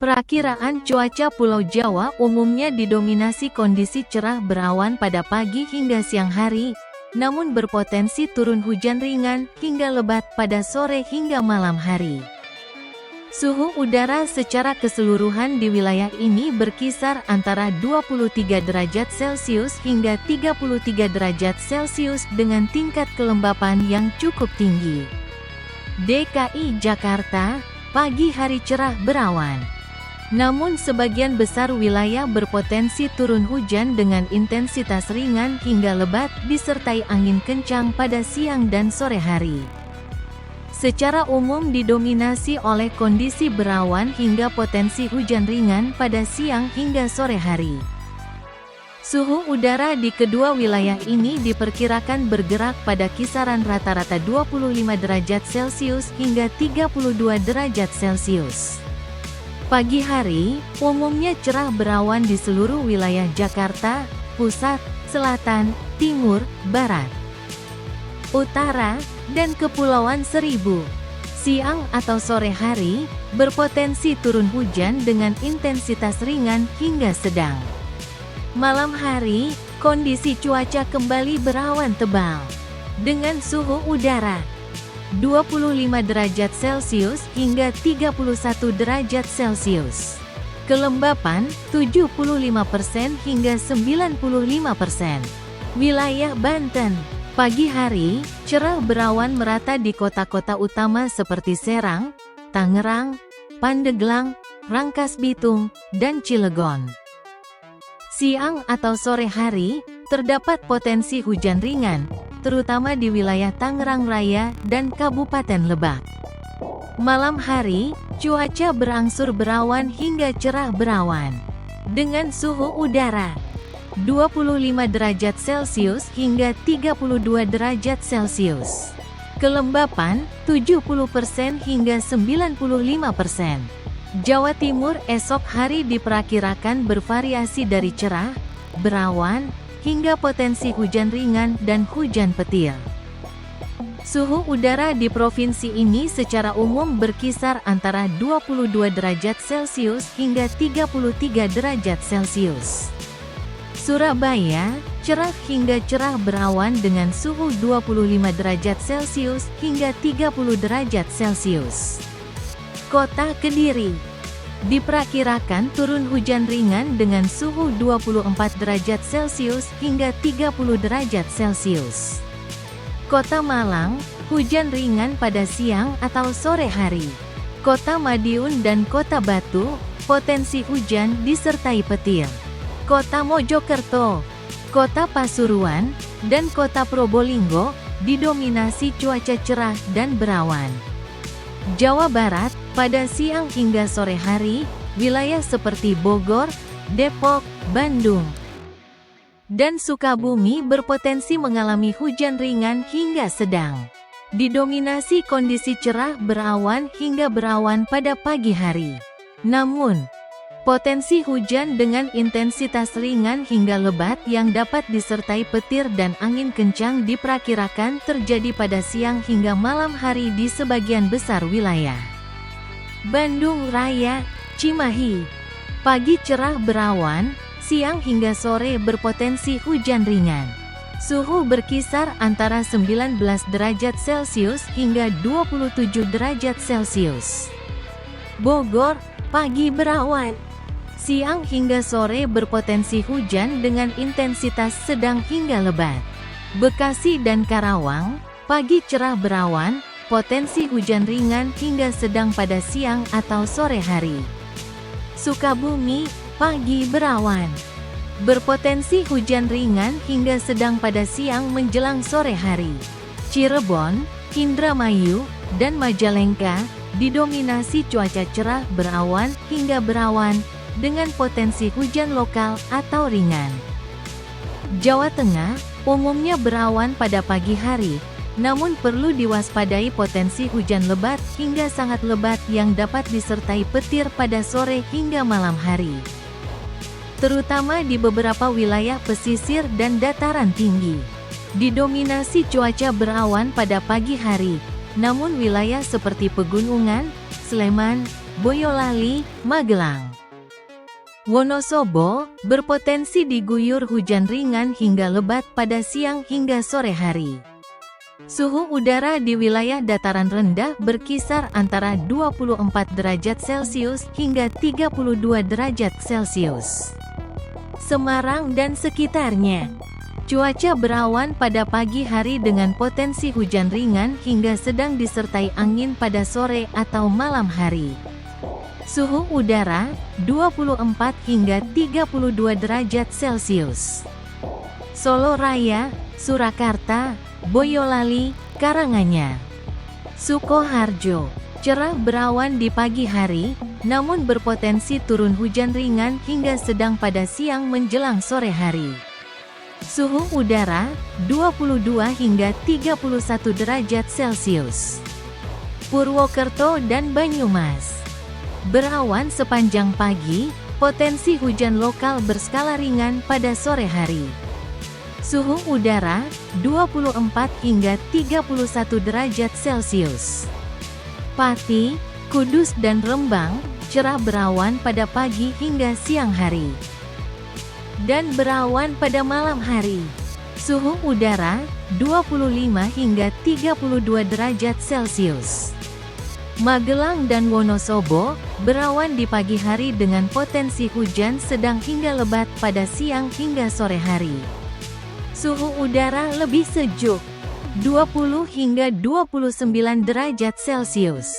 Perakiraan cuaca Pulau Jawa umumnya didominasi kondisi cerah berawan pada pagi hingga siang hari, namun berpotensi turun hujan ringan hingga lebat pada sore hingga malam hari. Suhu udara secara keseluruhan di wilayah ini berkisar antara 23 derajat Celcius hingga 33 derajat Celcius dengan tingkat kelembapan yang cukup tinggi. DKI Jakarta, pagi hari cerah berawan. Namun sebagian besar wilayah berpotensi turun hujan dengan intensitas ringan hingga lebat disertai angin kencang pada siang dan sore hari. Secara umum didominasi oleh kondisi berawan hingga potensi hujan ringan pada siang hingga sore hari. Suhu udara di kedua wilayah ini diperkirakan bergerak pada kisaran rata-rata 25 derajat Celcius hingga 32 derajat Celcius. Pagi hari, umumnya cerah berawan di seluruh wilayah Jakarta, Pusat, Selatan, Timur, Barat, Utara, dan Kepulauan Seribu. Siang atau sore hari, berpotensi turun hujan dengan intensitas ringan hingga sedang. Malam hari, kondisi cuaca kembali berawan tebal, dengan suhu udara 25 derajat Celcius hingga 31 derajat Celcius. Kelembapan 75% hingga 95%. Wilayah Banten, pagi hari, cerah berawan merata di kota-kota utama seperti Serang, Tangerang, Pandeglang, Rangkas Bitung, dan Cilegon. Siang atau sore hari, terdapat potensi hujan ringan, terutama di wilayah Tangerang Raya dan Kabupaten Lebak. Malam hari, cuaca berangsur berawan hingga cerah berawan, dengan suhu udara 25 derajat Celcius hingga 32 derajat Celcius. Kelembapan 70% hingga 95%. Jawa Timur esok hari diperkirakan bervariasi dari cerah, berawan, hingga potensi hujan ringan dan hujan petir. Suhu udara di provinsi ini secara umum berkisar antara 22 derajat Celcius hingga 33 derajat Celcius. Surabaya, cerah hingga cerah berawan dengan suhu 25 derajat Celcius hingga 30 derajat Celcius. Kota Kediri, diperkirakan turun hujan ringan dengan suhu 24 derajat Celcius hingga 30 derajat Celcius. Kota Malang, hujan ringan pada siang atau sore hari. Kota Madiun dan Kota Batu, potensi hujan disertai petir. Kota Mojokerto, Kota Pasuruan, dan Kota Probolinggo, didominasi cuaca cerah dan berawan. Jawa Barat, pada siang hingga sore hari, wilayah seperti Bogor, Depok, Bandung, dan Sukabumi berpotensi mengalami hujan ringan hingga sedang. Didominasi kondisi cerah berawan hingga berawan pada pagi hari. Namun, potensi hujan dengan intensitas ringan hingga lebat yang dapat disertai petir dan angin kencang diperkirakan terjadi pada siang hingga malam hari di sebagian besar wilayah. Bandung Raya, Cimahi, pagi cerah berawan, siang hingga sore berpotensi hujan ringan. Suhu berkisar antara 19 derajat Celcius hingga 27 derajat Celcius. Bogor, pagi berawan, siang hingga sore berpotensi hujan dengan intensitas sedang hingga lebat. Bekasi dan Karawang, pagi cerah berawan, potensi hujan ringan hingga sedang pada siang atau sore hari. Sukabumi, pagi berawan, berpotensi hujan ringan hingga sedang pada siang menjelang sore hari. Cirebon, Indramayu, dan Majalengka, didominasi cuaca cerah berawan hingga berawan, dengan potensi hujan lokal atau ringan. Jawa Tengah, umumnya berawan pada pagi hari, namun perlu diwaspadai potensi hujan lebat hingga sangat lebat yang dapat disertai petir pada sore hingga malam hari, terutama di beberapa wilayah pesisir dan dataran tinggi. Didominasi cuaca berawan pada pagi hari, namun wilayah seperti Pegunungan, Sleman, Boyolali, Magelang. Wonosobo, berpotensi diguyur hujan ringan hingga lebat pada siang hingga sore hari. Suhu udara di wilayah dataran rendah berkisar antara 24 derajat Celcius hingga 32 derajat Celcius. Semarang dan sekitarnya. Cuaca berawan pada pagi hari dengan potensi hujan ringan hingga sedang disertai angin pada sore atau malam hari. Suhu udara, 24 hingga 32 derajat Celcius. Solo Raya, Surakarta, Boyolali, Karanganyar. Sukoharjo, cerah berawan di pagi hari, namun berpotensi turun hujan ringan hingga sedang pada siang menjelang sore hari. Suhu udara, 22 hingga 31 derajat Celcius. Purwokerto dan Banyumas. Berawan sepanjang pagi, potensi hujan lokal berskala ringan pada sore hari. Suhu udara, 24 hingga 31 derajat Celcius. Pati, Kudus dan Rembang, cerah berawan pada pagi hingga siang hari. Dan berawan pada malam hari. Suhu udara, 25 hingga 32 derajat Celcius. Magelang dan Wonosobo, berawan di pagi hari dengan potensi hujan sedang hingga lebat pada siang hingga sore hari. Suhu udara lebih sejuk, 20 hingga 29 derajat Celcius.